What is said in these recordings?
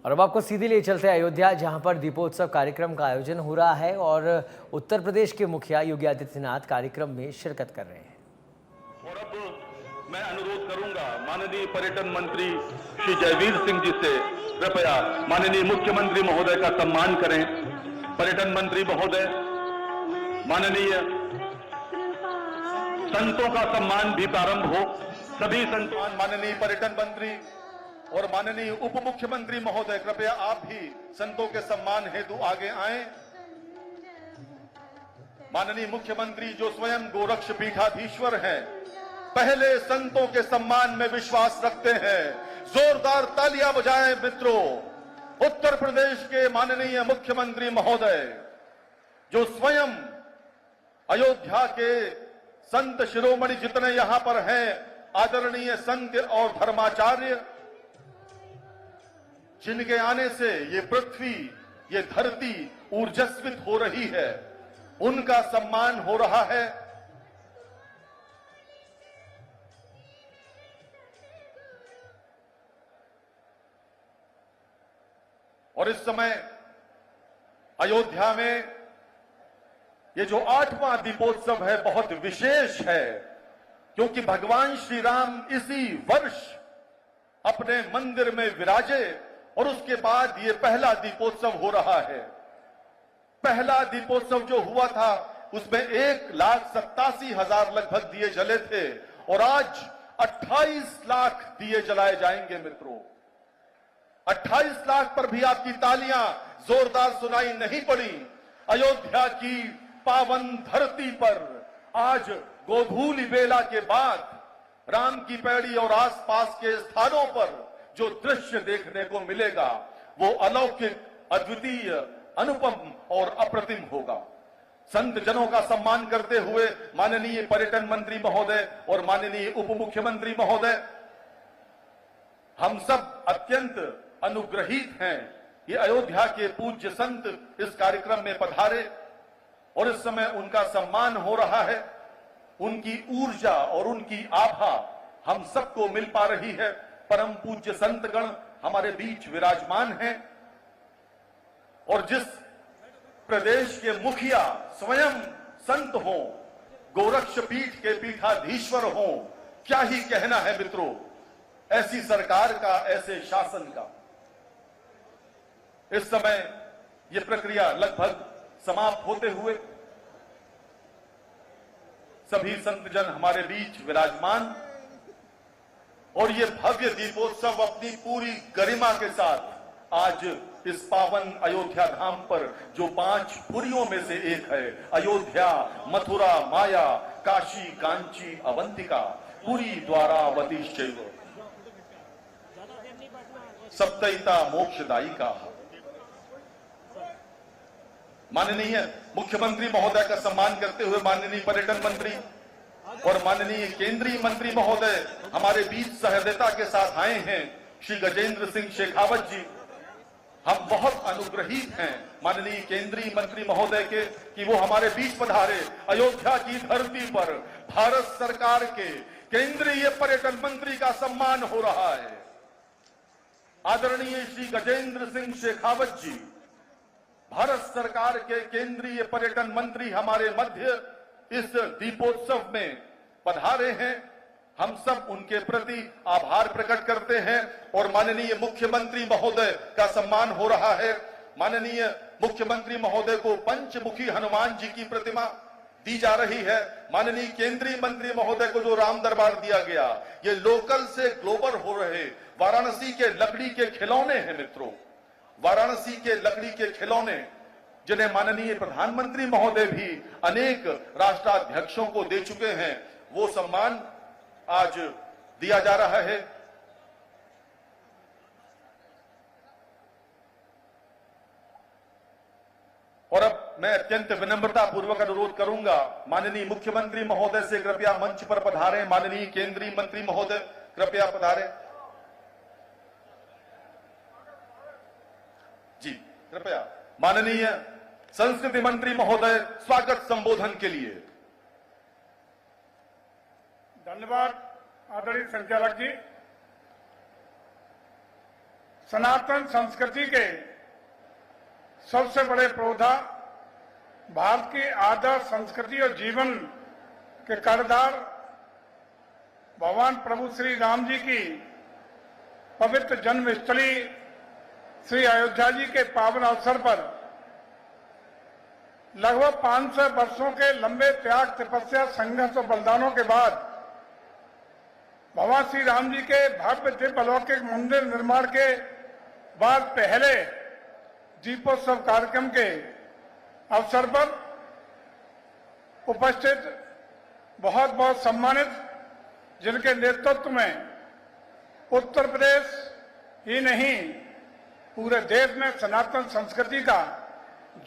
और अब आपको सीधे ले चलते हैं अयोध्या, जहां पर दीपोत्सव कार्यक्रम का आयोजन हो रहा है और उत्तर प्रदेश के मुखिया योगी आदित्यनाथ कार्यक्रम में शिरकत कर रहे हैं। और अब मैं अनुरोध करूंगा माननीय पर्यटन मंत्री श्री जयवीर सिंह जी से, कृपया माननीय मुख्यमंत्री महोदय का सम्मान करें। पर्यटन मंत्री महोदय, माननीय संतों का सम्मान भी प्रारंभ हो। सभी संतों, माननीय पर्यटन मंत्री और माननीय उप मुख्यमंत्री महोदय, कृपया आप भी संतों के सम्मान हेतु आगे आएं। माननीय मुख्यमंत्री जो स्वयं गोरक्ष पीठाधीश्वर हैं, पहले संतों के सम्मान में विश्वास रखते हैं। जोरदार तालियां बजाएं मित्रों। उत्तर प्रदेश के माननीय मुख्यमंत्री महोदय जो स्वयं अयोध्या के संत शिरोमणि जितने यहां पर हैं, आदरणीय संत और धर्माचार्य, जिनके आने से ये पृथ्वी, ये धरती ऊर्जस्वित हो रही है, उनका सम्मान हो रहा है। और इस समय अयोध्या में ये जो 8वां दीपोत्सव है बहुत विशेष है, क्योंकि भगवान श्री राम इसी वर्ष अपने मंदिर में विराजे और उसके बाद ये पहला दीपोत्सव हो रहा है। पहला दीपोत्सव जो हुआ था उसमें 1,87,000 लगभग दिए जले थे और आज 28 लाख दिए जलाए जाएंगे मित्रों। 28 लाख पर भी आपकी तालियां जोरदार सुनाई नहीं पड़ी। अयोध्या की पावन धरती पर आज गोधूली बेला के बाद राम की पैड़ी और आसपास के स्थानों पर जो दृश्य देखने को मिलेगा वो अलौकिक, अद्वितीय, अनुपम और अप्रतिम होगा। संत जनों का सम्मान करते हुए माननीय पर्यटन मंत्री महोदय और माननीय उप मुख्यमंत्री महोदय, हम सब अत्यंत अनुग्रहित हैं। ये अयोध्या के पूज्य संत इस कार्यक्रम में पधारे और इस समय उनका सम्मान हो रहा है। उनकी ऊर्जा और उनकी आभा हम सबको मिल पा रही है। परम पूज्य संतगण हमारे बीच विराजमान हैं और जिस प्रदेश के मुखिया स्वयं संत हों, गोरक्ष पीठ के पीठाधीश्वर हों, क्या ही कहना है मित्रों ऐसी सरकार का, ऐसे शासन का। इस समय यह प्रक्रिया लगभग समाप्त होते हुए सभी संतजन हमारे बीच विराजमान और ये भव्य दीपोत्सव अपनी पूरी गरिमा के साथ आज इस पावन अयोध्या धाम पर जो 5 पुरियों में से एक है, अयोध्या, मथुरा, माया, काशी, कांची, अवंतिका, पुरी द्वारावतीश्चैव सप्तैता मोक्षदायिका। माननीय मुख्यमंत्री महोदय का सम्मान करते हुए माननीय पर्यटन मंत्री और माननीय केंद्रीय मंत्री महोदय हमारे बीच सहृदयता के साथ आए हैं, श्री गजेंद्र सिंह शेखावत जी। हम बहुत अनुग्रहित हैं माननीय केंद्रीय मंत्री महोदय के कि वो हमारे बीच पधारे। अयोध्या की धरती पर भारत सरकार के केंद्रीय पर्यटन मंत्री का सम्मान हो रहा है। आदरणीय श्री गजेंद्र सिंह शेखावत जी, भारत सरकार के केंद्रीय पर्यटन मंत्री हमारे मध्य इस दीपोत्सव में पधारे हैं। हम सब उनके प्रति आभार प्रकट करते हैं और माननीय मुख्यमंत्री महोदय का सम्मान हो रहा है। माननीय मुख्यमंत्री महोदय को पंचमुखी हनुमान जी की प्रतिमा दी जा रही है। माननीय केंद्रीय मंत्री महोदय को जो राम दरबार दिया गया, ये लोकल से ग्लोबल हो रहे वाराणसी के लकड़ी के खिलौने हैं मित्रों। वाराणसी के लकड़ी के खिलौने जिन्हें माननीय प्रधानमंत्री महोदय भी अनेक राष्ट्राध्यक्षों को दे चुके हैं, वो सम्मान आज दिया जा रहा है। और अब मैं अत्यंत विनम्रता पूर्वक अनुरोध करूंगा माननीय मुख्यमंत्री महोदय से, कृपया मंच पर पधारें। माननीय केंद्रीय मंत्री महोदय कृपया पधारें जी। कृपया माननीय संस्कृति मंत्री महोदय स्वागत संबोधन के लिए। धन्यवाद आदरणीय संचालक जी। सनातन संस्कृति के सबसे बड़े पुरोधा, भारत की आदर्श संस्कृति और जीवन के कर्णधार भगवान प्रभु श्री राम जी की पवित्र जन्मस्थली श्री अयोध्या जी के पावन अवसर पर लगभग 500 वर्षों के लंबे त्याग, तपस्या, संघर्ष और बलिदानों के बाद भगवान श्री राम जी के भव्य दिव्य अलौकिक मंदिर निर्माण के बाद पहले दीपोत्सव कार्यक्रम के अवसर पर उपस्थित बहुत बहुत सम्मानित, जिनके नेतृत्व में उत्तर प्रदेश ही नहीं पूरे देश में सनातन संस्कृति का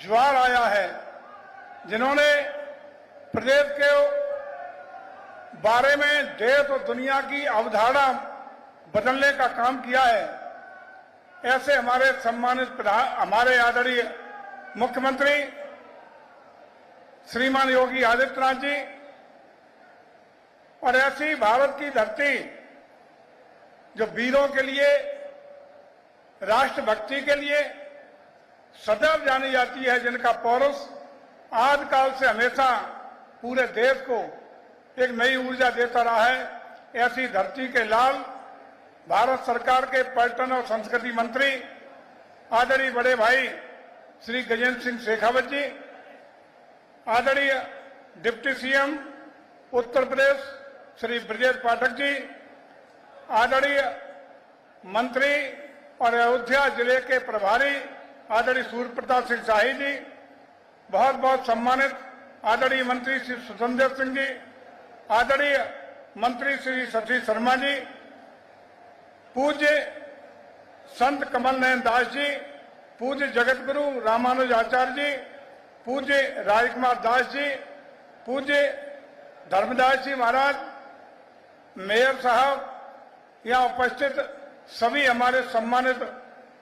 ज्वार आया है, जिन्होंने प्रदेश के बारे में देश और दुनिया की अवधारणा बदलने का काम किया है। ऐसे हमारे सम्मानित हमारे आदरणीय मुख्यमंत्री श्रीमान योगी आदित्यनाथ जी और ऐसी भारत की धरती जो वीरों के लिए, राष्ट्रभक्ति के लिए सदैव जानी जाती है, जिनका पौरुष आदिकाल से हमेशा पूरे देश को एक नई ऊर्जा देता रहा है, ऐसी धरती के लाल भारत सरकार के पर्यटन और संस्कृति मंत्री आदरणीय बड़े भाई श्री गजेंद्र सिंह शेखावत जी, आदरणीय डिप्टी सीएम उत्तर प्रदेश श्री ब्रजेश पाठक जी, आदरणीय मंत्री और अयोध्या जिले के प्रभारी आदरणीय सूर्य प्रताप सिंह शाही जी, बहुत बहुत सम्मानित आदरणीय मंत्री श्री सुखदेव सिंह जी, आदरणीय मंत्री श्री शशि शर्मा जी, पूज्य संत कमल नयन दास जी, पूज्य जगत गुरु रामानुज आचार्य जी, पूज्य राजकुमार दास जी, पूज्य धर्मदास जी महाराज, मेयर साहब, यहाँ उपस्थित सभी हमारे सम्मानित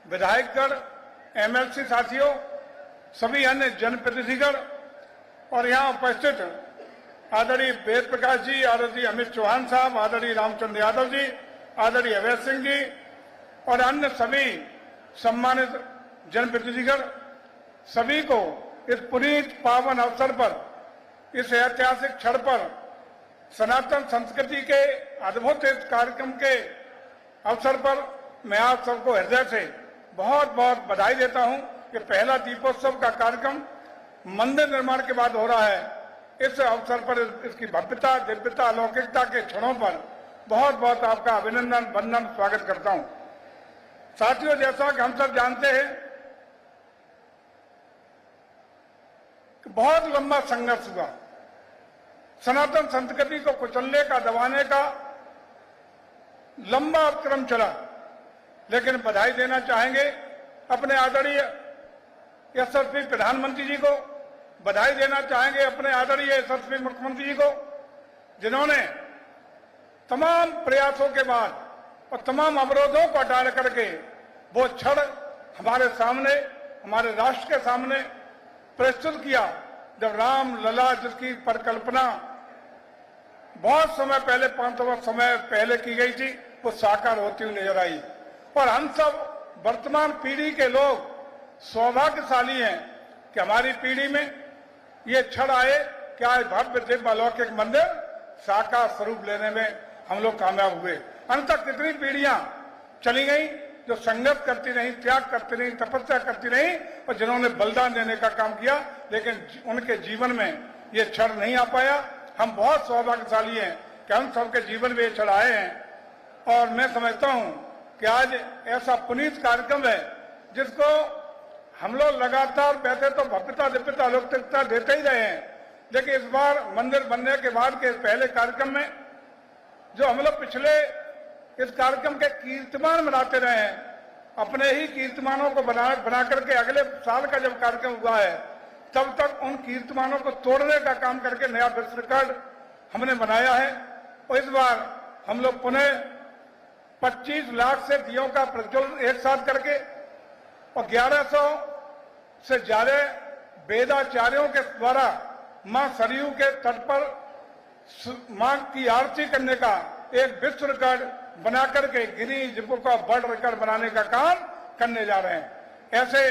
विधायकगण, एमएलसी साथियों, सभी अन्य जनप्रतिनिधिगण और यहाँ उपस्थित आदरणीय वेद प्रकाश जी, आदरणीय अमित चौहान साहब, आदरणीय रामचंद्र यादव जी, आदरणीय अभय सिंह जी और अन्य सभी सम्मानित जनप्रतिनिधिगण, सभी को इस पुनीत पावन अवसर पर, इस ऐतिहासिक क्षण पर सनातन संस्कृति के अद्भुत इस कार्यक्रम के अवसर पर मैं आप सबको हृदय से बहुत बहुत बधाई देता हूं कि पहला दीपोत्सव का कार्यक्रम मंदिर निर्माण के बाद हो रहा है। इस अवसर पर इसकी भव्यता, दिव्यता, अलौकिकता के क्षणों पर बहुत बहुत आपका अभिनंदन, वंदन, स्वागत करता हूं। साथियों, जैसा कि हम सब जानते हैं कि बहुत लंबा संघर्ष हुआ, सनातन संस्कृति को कुचलने का, दबाने का लंबा क्रम चला, लेकिन बधाई देना चाहेंगे अपने आदरणीय यशस्वी प्रधानमंत्री जी को, बधाई देना चाहेंगे अपने आदरणीय यशस्वी मुख्यमंत्री जी को, जिन्होंने तमाम प्रयासों के बाद और तमाम अवरोधों को हटा करके वो क्षण हमारे सामने, हमारे राष्ट्र के सामने प्रस्तुत किया, जब राम लला जिसकी परिकल्पना बहुत समय पहले, 500 वर्ष समय पहले की गई थी, वो साकार होती हुई नजर आई। और हम सब वर्तमान पीढ़ी के लोग सौभाग्यशाली हैं कि हमारी पीढ़ी में ये क्षण आए कि आज भव्य दिव्य अलौकिक मंदिर साकार स्वरूप लेने में हम लोग कामयाब हुए। अंत तक कितनी पीढ़ियां चली गई जो संघर्ष करती रही, त्याग करती रही, तपस्या करती रही और जिन्होंने बलिदान देने का काम किया, लेकिन उनके जीवन में ये क्षण नहीं आ पाया। हम बहुत सौभाग्यशाली हैं कि हम सबके जीवन में ये क्षण आए हैं और मैं समझता हूं कि आज ऐसा पुनीत कार्यक्रम है जिसको हम लोग लगातार वैसे तो भव्यता, दिव्यता, अलौकिकता देते ही रहे हैं, लेकिन इस बार मंदिर बनने के बाद के पहले कार्यक्रम में जो हम लोग पिछले इस कार्यक्रम के कीर्तिमान बनाते रहे हैं, अपने ही कीर्तिमानों को बना करके अगले साल का जब कार्यक्रम हुआ है तब तक उन कीर्तिमानों को तोड़ने का काम करके नया विश्व रिकॉर्ड हमने बनाया है। और इस बार हम लोग पुनः 25 लाख से दियों का प्रज्वलन एक साथ करके और 1100 से ज्यादा वेदाचार्यों के द्वारा मां सरयू के तट पर मां की आरती करने का एक विश्व रिकॉर्ड बनाकर के Guinness book of world record बनाने का काम करने जा रहे हैं। ऐसे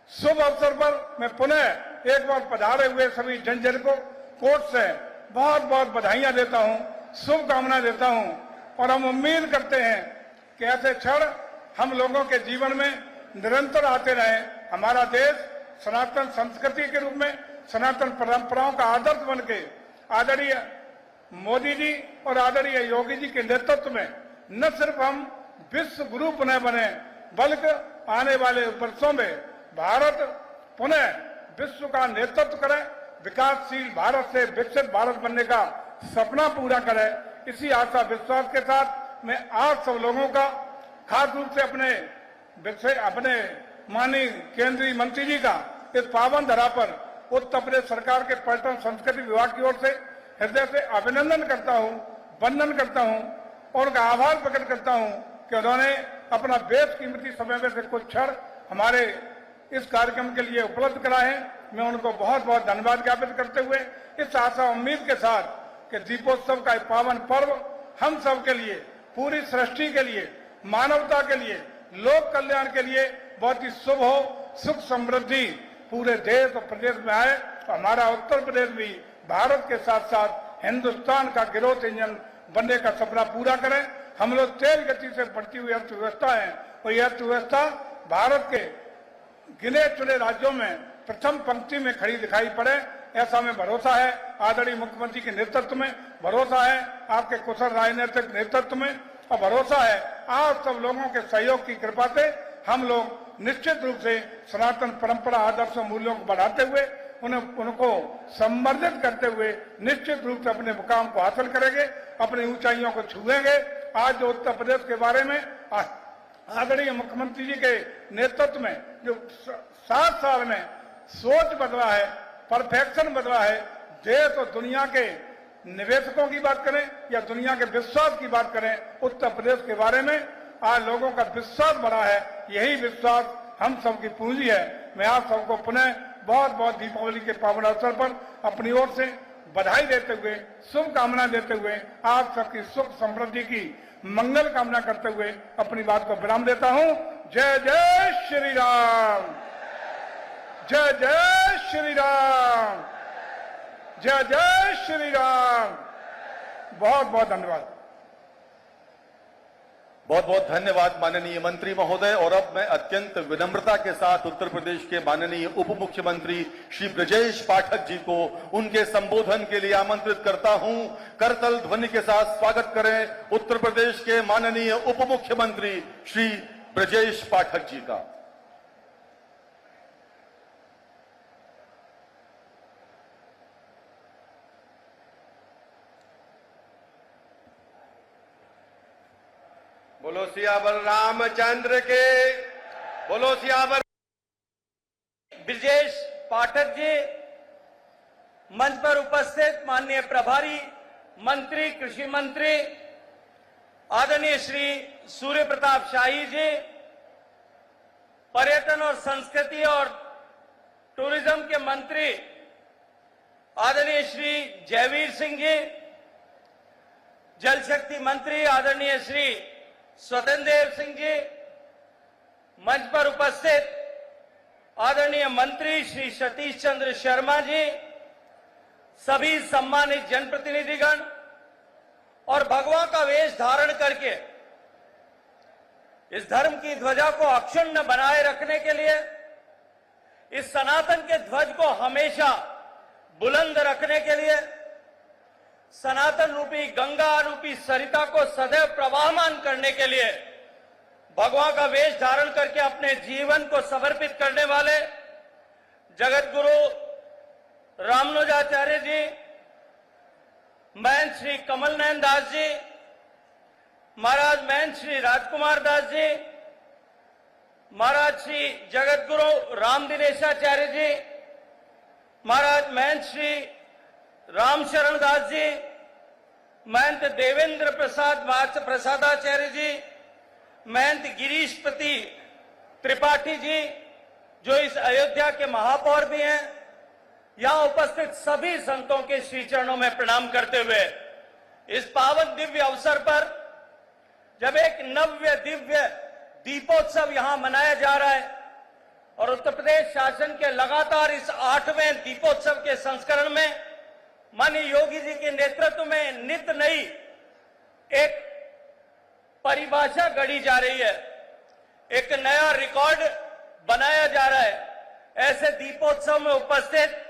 शुभ अवसर पर मैं पुनः एक बार पधारे हुए सभी जन को कोर्ट से बहुत बहुत बधाइयां देता हूं, शुभकामनाएं देता हूं और हम उम्मीद करते हैं कि ऐसे क्षण हम लोगों के जीवन में निरंतर आते रहे। हमारा देश सनातन संस्कृति के रूप में, सनातन परंपराओं का आदर्श बन के आदरणीय मोदी जी और आदरणीय योगी जी के नेतृत्व में न सिर्फ हम विश्व गुरु पुनः बने, बल्कि आने वाले वर्षों में भारत पुनः विश्व का नेतृत्व करे, विकासशील भारत से विकसित भारत बनने का सपना पूरा करे। इसी आशा विश्वास के साथ मैं आप सब लोगों का, खास रूप से अपने माननीय केंद्रीय मंत्री जी का इस पावन धरा पर उत्तर प्रदेश सरकार के पर्यटन संस्कृति विभाग की ओर से हृदय से अभिनंदन करता हूं, वंदन करता हूं और उनका आभार प्रकट करता हूं कि उन्होंने अपना बेशकीमती समय में से कुछ क्षण हमारे इस कार्यक्रम के लिए उपलब्ध कराए हैं। मैं उनको बहुत बहुत धन्यवाद ज्ञापित करते हुए इस आशा उम्मीद के साथ कि दीपोत्सव का एक पावन पर्व हम सब के लिए, पूरी सृष्टि के लिए, मानवता के लिए, लोक कल्याण के लिए बहुत ही शुभ हो, सुख समृद्धि पूरे देश और प्रदेश में आए। तो हमारा उत्तर प्रदेश भी भारत के साथ साथ हिंदुस्तान का ग्रोथ इंजन बनने का सपना पूरा करें। हम लोग तेज गति से बढ़ती हुई अर्थव्यवस्था है और यह अर्थव्यवस्था भारत के गिने चुने राज्यों में प्रथम पंक्ति में खड़ी दिखाई पड़े, ऐसा में भरोसा है। आदरणीय मुख्यमंत्री के नेतृत्व में भरोसा है, आपके कुशल राजनीतिक नेतृत्व में, और भरोसा है आप सब लोगों के सहयोग की कृपा से हम लोग निश्चित रूप से सनातन परंपरा, आदर्श और मूल्यों को बढ़ाते हुए उनको संवर्धित करते हुए निश्चित रूप से अपने मुकाम को हासिल करेंगे, अपनी ऊंचाइयों को छुएंगे। आज जो उत्तर प्रदेश के बारे में आदरणीय मुख्यमंत्री जी के नेतृत्व में जो 7 साल में सोच बदला है, परफेक्शन बदला है, देश और दुनिया के निवेशकों की बात करें या दुनिया के विश्वास की बात करें, उत्तर प्रदेश के बारे में आज लोगों का विश्वास बढ़ा है। यही विश्वास हम सबकी पूंजी है। मैं आप सबको पुनः बहुत बहुत दीपावली के पावन अवसर पर अपनी ओर से बधाई देते हुए, शुभकामना देते हुए, आप सबकी सुख समृद्धि की मंगल कामना करते हुए अपनी बात को विराम देता हूं। जय जय श्री राम, जय जय श्री राम, जय जय श्री राम। बहुत बहुत धन्यवाद। बहुत बहुत धन्यवाद माननीय मंत्री महोदय। और अब मैं अत्यंत विनम्रता के साथ उत्तर प्रदेश के माननीय उप मुख्यमंत्री श्री ब्रजेश पाठक जी को उनके संबोधन के लिए आमंत्रित करता हूं। करतल ध्वनि के साथ स्वागत करें उत्तर प्रदेश के माननीय उप मुख्यमंत्री श्री ब्रजेश पाठक जी का। बोलो सियावर रामचंद्र के, बोलो सियावर। ब्रजेश पाठक जी, मंच पर उपस्थित माननीय प्रभारी मंत्री, कृषि मंत्री आदरणीय श्री सूर्य प्रताप शाही जी, पर्यटन और संस्कृति और टूरिज्म के मंत्री आदरणीय श्री जयवीर सिंह जी, जल शक्ति मंत्री आदरणीय श्री स्वतंत्र देव सिंह जी, मंच पर उपस्थित आदरणीय मंत्री श्री सतीश चंद्र शर्मा जी, सभी सम्मानित जनप्रतिनिधिगण और भगवा का वेश धारण करके इस धर्म की ध्वजा को अक्षुण्ण बनाए रखने के लिए, इस सनातन के ध्वज को हमेशा बुलंद रखने के लिए, सनातन रूपी गंगा रूपी सरिता को सदैव प्रवाहमान करने के लिए भगवा का वेश धारण करके अपने जीवन को समर्पित करने वाले जगत गुरु रामानुजाचार्य जी, महंत श्री कमल नयन दास जी महाराज, महंत श्री राजकुमार दास जी महाराज, श्री जगत गुरु राम दिनेशाचार्य जी महाराज, महंत श्री राम शरण दास जी, महंत देवेंद्र प्रसादाचार्य जी, महंत गिरीशपति त्रिपाठी जी, जो इस अयोध्या के महापौर भी हैं, यहां उपस्थित सभी संतों के श्री चरणों में प्रणाम करते हुए इस पावन दिव्य अवसर पर जब एक नव्य दिव्य दीपोत्सव यहां मनाया जा रहा है और उत्तर प्रदेश शासन के लगातार इस 8वें दीपोत्सव के संस्करण में माननीय योगी जी के नेतृत्व में नित नई एक परिभाषा गढ़ी जा रही है, एक नया रिकॉर्ड बनाया जा रहा है। ऐसे दीपोत्सव में उपस्थित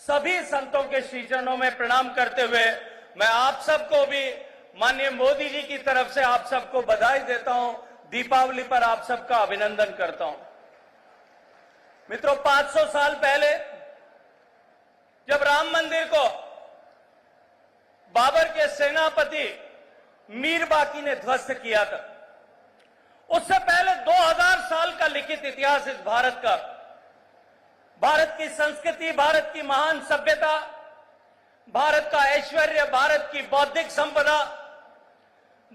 सभी संतों के श्री चरणों में प्रणाम करते हुए मैं आप सबको भी माननीय मोदी जी की तरफ से आप सबको बधाई देता हूं, दीपावली पर आप सबका अभिनंदन करता हूं। मित्रों, 500 साल पहले जब राम मंदिर को बाबर के सेनापति मीर बाकी ने ध्वस्त किया था, उससे पहले 2000 साल का लिखित इतिहास इस भारत का, भारत की संस्कृति, भारत की महान सभ्यता, भारत का ऐश्वर्य, भारत की बौद्धिक संपदा,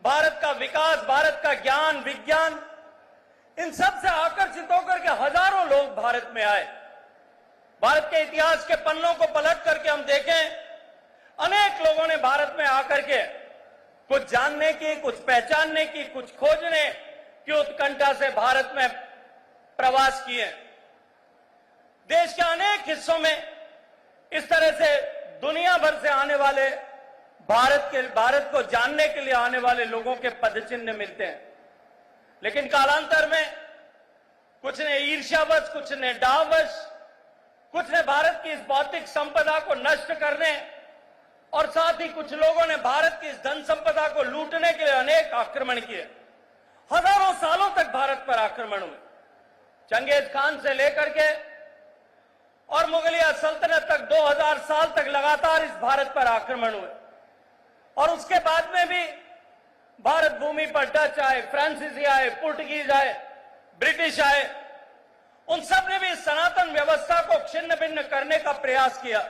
भारत का विकास, भारत का ज्ञान विज्ञान, इन सब से आकर्षित होकर के हजारों लोग भारत में आए। भारत के इतिहास के पन्नों को पलट करके हम देखें, अनेक लोगों ने भारत में आकर के कुछ जानने की, कुछ पहचानने की, कुछ खोजने की उत्कंठा से भारत में प्रवास किए। देश के अनेक हिस्सों में इस तरह से दुनिया भर से आने वाले भारत को जानने के लिए आने वाले लोगों के पदचिन्ह मिलते हैं। लेकिन कालांतर में कुछ ने ईर्ष्यावश, कुछ ने डाहवश, कुछ ने भारत की इस बौद्धिक संपदा को नष्ट करने और साथ ही कुछ लोगों ने भारत की इस धन संपदा को लूटने के लिए अनेक आक्रमण किए। हजारों सालों तक भारत पर आक्रमण हुए, चंगेज खान से लेकर के और मुगलिया सल्तनत तक 2000 साल तक लगातार इस भारत पर आक्रमण हुए। और उसके बाद में भी भारत भूमि पर डच आए, फ्रांसीसी आए, पुर्तगीज आए, ब्रिटिश आए, उन सब ने भी सनातन व्यवस्था को छिन्न भिन्न करने का प्रयास किया।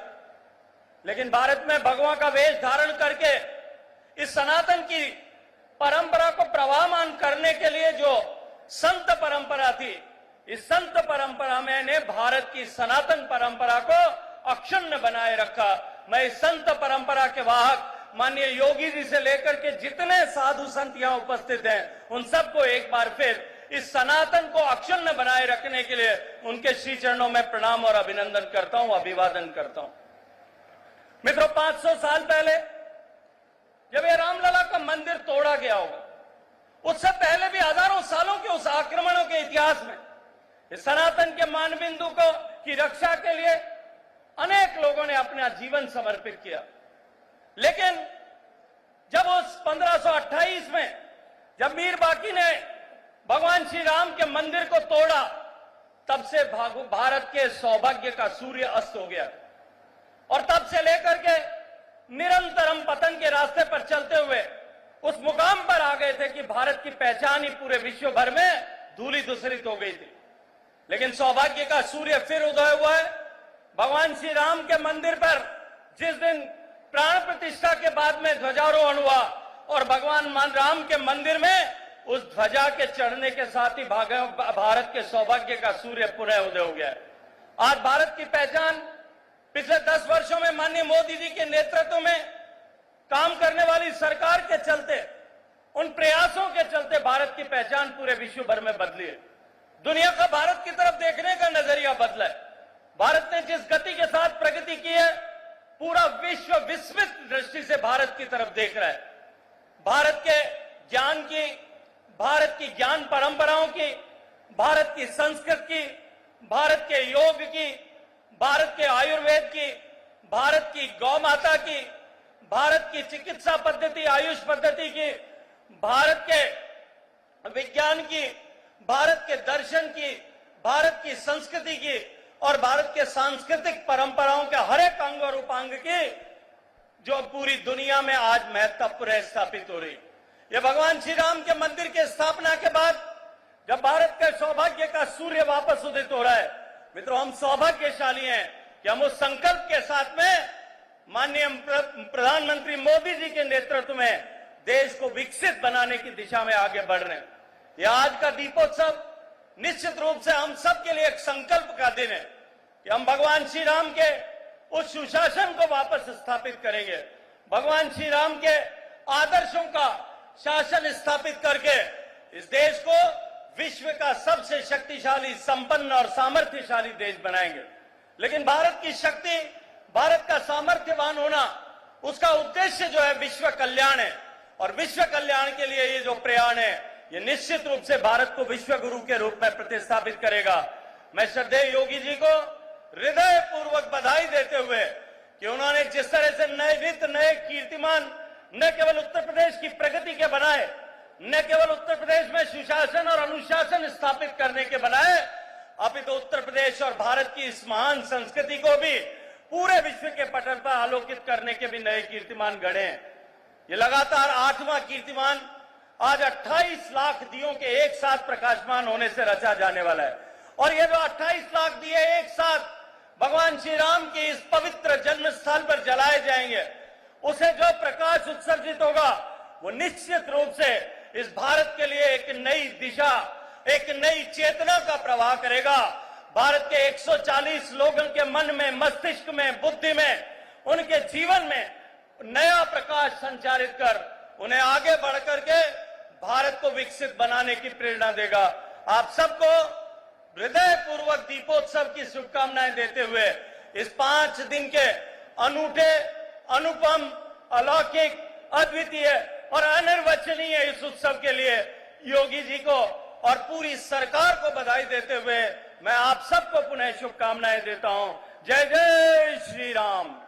लेकिन भारत में भगवा का वेश धारण करके इस सनातन की परंपरा को प्रवाहमान करने के लिए जो संत परंपरा थी, इस संत परंपरा में ने भारत की सनातन परंपरा को अक्षुण्ण बनाए रखा। मैं इस संत परंपरा के वाहक माननीय योगी जी से लेकर के जितने साधु संत यहां उपस्थित हैं, उन सबको एक बार फिर इस सनातन को अक्षुण्ण बनाए रखने के लिए उनके श्री चरणों में प्रणाम और अभिनंदन करता हूं, अभिवादन करता हूं। मित्रों, 500 साल पहले जब ये रामलला का मंदिर तोड़ा गया होगा, उससे पहले भी हजारों सालों के उस आक्रमणों के इतिहास में इस सनातन के मानबिंदु को की रक्षा के लिए अनेक लोगों ने अपना जीवन समर्पित किया। लेकिन जब उस 1528 में जब मीर बाकी ने भगवान श्री राम के मंदिर को तोड़ा, तब से भारत के सौभाग्य का सूर्य अस्त हो गया और तब से लेकर के निरंतरम पतन के रास्ते पर चलते हुए उस मुकाम पर आ गए थे कि भारत की पहचान ही पूरे विश्व भर में धूली धूसरित हो गई थी। लेकिन सौभाग्य का सूर्य फिर उदय हुआ है। भगवान श्री राम के मंदिर पर जिस दिन प्राण प्रतिष्ठा के बाद में ध्वजारोहण हुआ और भगवान राम के मंदिर में उस ध्वजा के चढ़ने के साथ ही भारत के सौभाग्य का सूर्य पुनः उदय हो गया। आज भारत की पहचान पिछले 10 वर्षों में माननीय मोदी जी के नेतृत्व में काम करने वाली सरकार के चलते, उन प्रयासों के चलते भारत की पहचान पूरे विश्व भर में बदली है। दुनिया का भारत की तरफ देखने का नजरिया बदला है। भारत ने जिस गति के साथ प्रगति की है, पूरा विश्व विस्मित दृष्टि से भारत की तरफ देख रहा है। भारत के ज्ञान की, भारत की ज्ञान परंपराओं की, भारत की संस्कृत की, भारत के योग की, भारत के आयुर्वेद की, भारत की गौ माता की, भारत की चिकित्सा पद्धति, आयुष पद्धति की, भारत के विज्ञान की, भारत के दर्शन की, भारत की संस्कृति की और भारत के सांस्कृतिक परंपराओं के हर एक अंग और उपांग की जो पूरी दुनिया में आज महत्वपूर्ण स्थापित हो रही। ये भगवान श्री राम के मंदिर के स्थापना के बाद जब भारत के सौभाग्य का सूर्य वापस उदित हो रहा है, मित्रों, हम सौभाग्यशाली हैं कि हम उस संकल्प के साथ में माननीय प्रधानमंत्री मोदी जी के नेतृत्व में देश को विकसित बनाने की दिशा में आगे बढ़ रहे हैं। यह आज का दीपोत्सव निश्चित रूप से हम सब के लिए एक संकल्प का दिन है कि हम भगवान श्री राम के उस सुशासन को वापस स्थापित करेंगे, भगवान श्री राम के आदर्शों का शासन स्थापित करके इस देश को विश्व का सबसे शक्तिशाली, संपन्न और सामर्थ्यशाली देश बनाएंगे। लेकिन भारत की शक्ति, भारत का सामर्थ्यवान होना, उसका उद्देश्य जो है विश्व कल्याण है। और विश्व कल्याण के लिए ये जो प्रयाण है, ये निश्चित रूप से भारत को विश्व गुरु के रूप में प्रतिस्थापित करेगा। मैं श्रद्धेय योगी जी को हृदय पूर्वक बधाई देते हुए कि उन्होंने जिस तरह से नए नित नए कीर्तिमान न केवल उत्तर प्रदेश की प्रगति के बनाए, न केवल उत्तर प्रदेश में सुशासन और अनुशासन स्थापित करने के बनाए, अपितु उत्तर प्रदेश और भारत की इस महान संस्कृति को भी पूरे विश्व के पटल पर आलोकित करने के भी नए कीर्तिमान गढ़े हैं। ये लगातार 8वां कीर्तिमान आज 28 लाख दियों के एक साथ प्रकाशमान होने से रचा जाने वाला है। और ये जो 28 लाख दिए एक साथ भगवान श्री राम के इस पवित्र जन्म स्थल पर जलाए जाएंगे, उसे जो प्रकाश उत्सर्जित होगा वो निश्चित रूप से इस भारत के लिए एक नई दिशा, एक नई चेतना का प्रवाह करेगा। भारत के 140 लोगों के मन में, मस्तिष्क में, बुद्धि में, उनके जीवन में नया प्रकाश संचारित कर उन्हें आगे बढ़कर के भारत को विकसित बनाने की प्रेरणा देगा। आप सबको हृदय पूर्वक दीपोत्सव की शुभकामनाएं देते हुए इस 5 दिन के अनूठे, अनुपम, अलौकिक, अद्वितीय और अनिर्वचनीय इस उत्सव के लिए योगी जी को और पूरी सरकार को बधाई देते हुए मैं आप सबको पुनः शुभकामनाएं देता हूं। जय जय श्री राम।